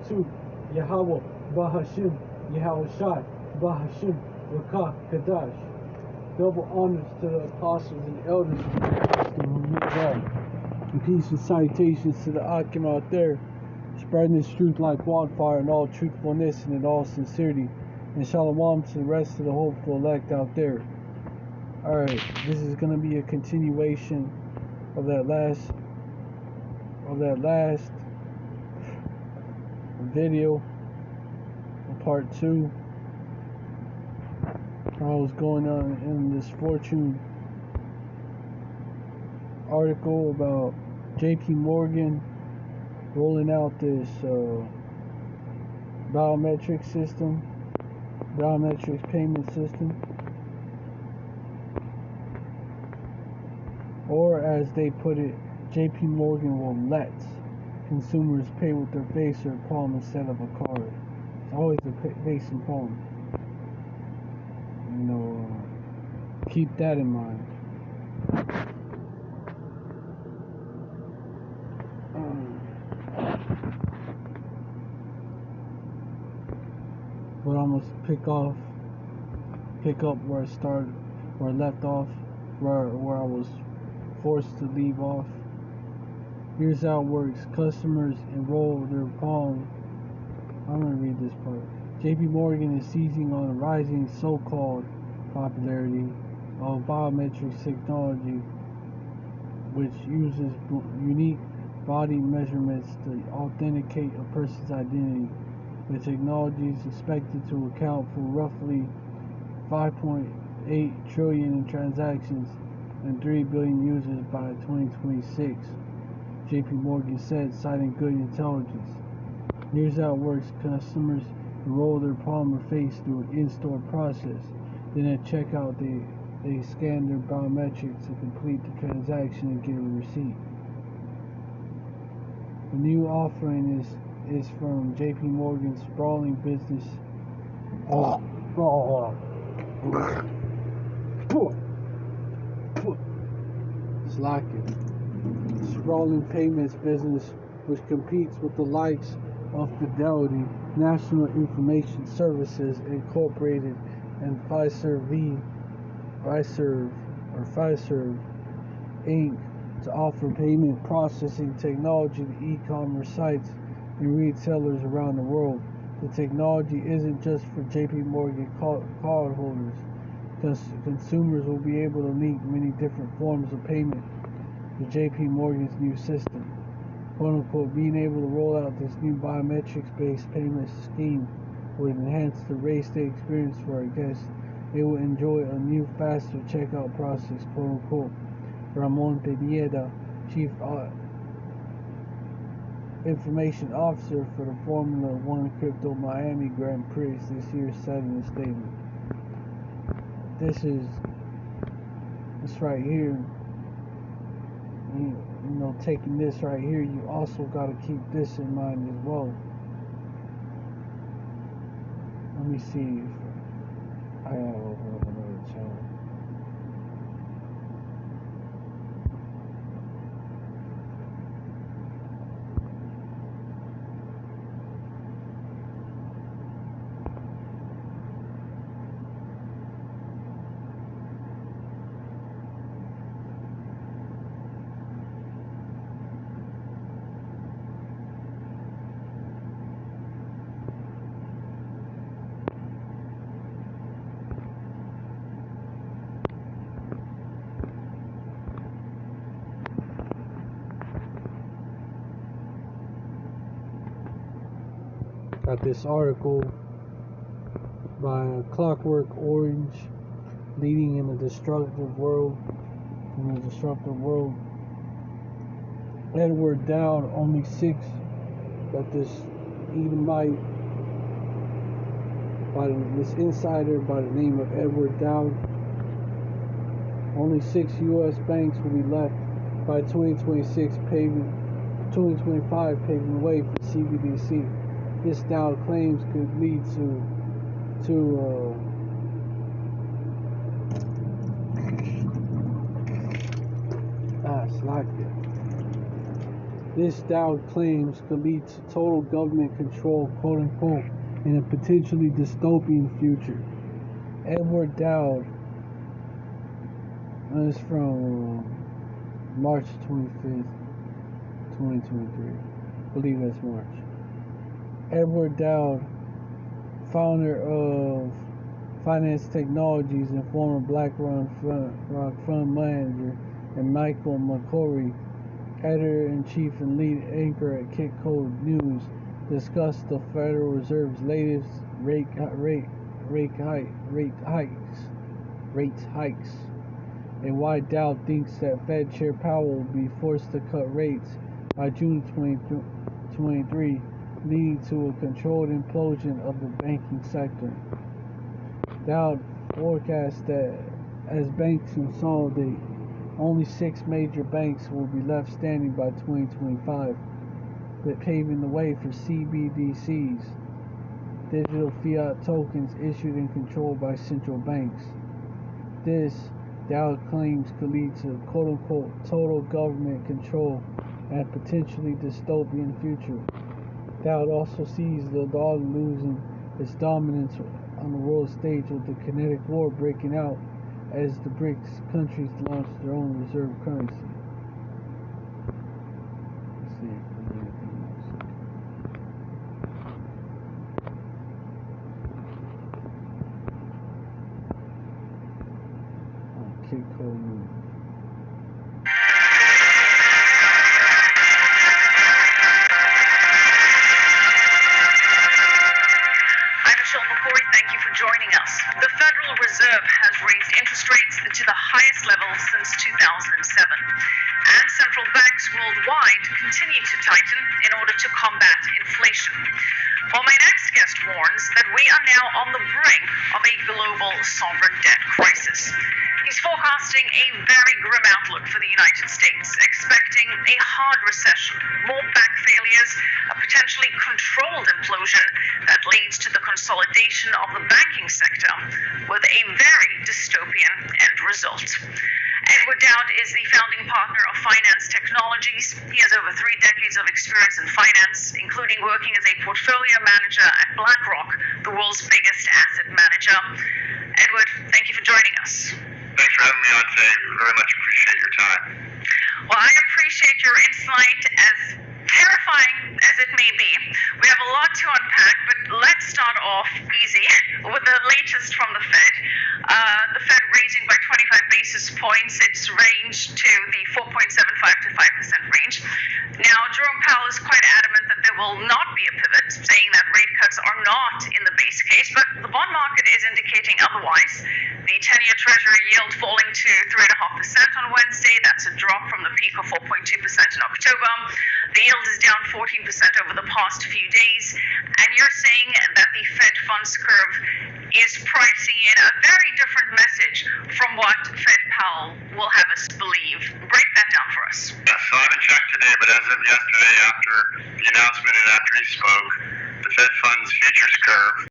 to Yahweh Bahashim, Yahweh Shai, Bahashim, Rakah Kadash. Double honors to the apostles and elders and peace and salutations to the Akim out there, spreading this truth like wildfire in all truthfulness and in all sincerity. And shalom to the rest of the hopeful elect out there. Alright, this is going to be a continuation of that last video, part 2. I was going on in this Fortune article about JP Morgan rolling out this biometrics payment system, or as they put it, JP Morgan will let consumers pay with their face or palm instead of a card. It's always the face and palm. Keep that in mind. But I'm gonna pick up where I left off, where I was forced to leave off. Here's how it works. Customers enroll their palm. I'm gonna read this part. JP Morgan is seizing on the rising so-called popularity of biometrics technology, which uses unique body measurements to authenticate a person's identity. The technology is expected to account for roughly 5.8 trillion in transactions and 3 billion users by 2026, JP Morgan said, citing good intelligence. Here's how it works. Customers enroll their palm or face through an in-store process. Then at checkout, they scan their biometrics to complete the transaction and get a receipt. The new offering is from JP Morgan's sprawling business. Sprawling payments business, which competes with the likes of Fidelity, National Information Services Incorporated, and Fiserv Inc. to offer payment processing technology to e-commerce sites and retailers around the world. The technology isn't just for JP Morgan cardholders. Consumers will be able to link many different forms of payment to JP Morgan's new system. Quote unquote, being able to roll out this new biometrics-based payment scheme would enhance the race day experience for our guests. They will enjoy a new, faster checkout process, quote unquote. Ramon Pineda, Chief Information Officer for the Formula One Crypto Miami Grand Prix this year, said in a statement. This right here, taking this right here, you also got to keep this in mind as well. Let me see if I have another channel. Got this article by Clockwork Orange, leading in a destructive world. Edward Dowd, only 6, got this Edomite, this insider by the name of Edward Dowd. Only 6 U.S. banks will be left by 2025 paving the way for CBDC. This Dowd claims could lead to This, Dowd claims, could lead to total government control, quote unquote, in a potentially dystopian future. Edward Dowd, is from March 25th, 2023. I believe that's March. Edward Dowd, founder of Finance Technologies and former BlackRock fund manager, and Michael McCrory, editor-in-chief and lead anchor at Kitco News, discussed the Federal Reserve's latest rate hikes, and why Dowd thinks that Fed Chair Powell will be forced to cut rates by June 2023, leading to a controlled implosion of the banking sector. Dowd forecasts that as banks consolidate, only 6 major banks will be left standing by 2025, but paving the way for CBDCs, digital fiat tokens issued and controlled by central banks. This, Dowd claims, could lead to quote-unquote total government control and a potentially dystopian future. Dowd also sees the dollar losing its dominance on the world stage, with the kinetic war breaking out as the BRICS countries launch their own reserve currency. Let's see if there's anything else. Kitco News. Thank you for joining us. The Federal Reserve has raised interest rates to the highest level since 2007, and central banks worldwide continue to tighten in order to combat inflation. While my next guest warns that we are now on the brink of a global sovereign debt crisis. He's forecasting a very grim outlook for the United States, expecting a hard recession, more bank failures, a potentially controlled implosion that leads to the consolidation of the banking sector, with a very dystopian end result. Edward Dowd is the founding partner of Finance Technologies. He has over 3 decades of experience in finance, including working as a portfolio manager at BlackRock, the world's biggest asset manager. Edward, thank you for joining us. Thanks for having me on today. Very much appreciate your time. Well, I appreciate your insight, as terrifying as it may be. We have a lot to unpack, but let's start off easy with the latest from the Fed. The Fed raising by 25 basis points its range to the 4.75 to 5% range. Now, Jerome Powell is quite adamant that there will not be a pivot, saying that rate cuts are not in the base case, but the bond market is indicating otherwise. The 10-year Treasury yield falling to 3.5% on Wednesday. That's a drop from the peak of 4.2% in October. The yield is down 14% over the past few days, and you're saying that the Fed funds curve is pricing in a very different message from what Fed Powell will have us believe. Break that down for us. Yeah, so I haven't checked today, but as of yesterday, after the announcement and after he spoke, the Fed funds futures curve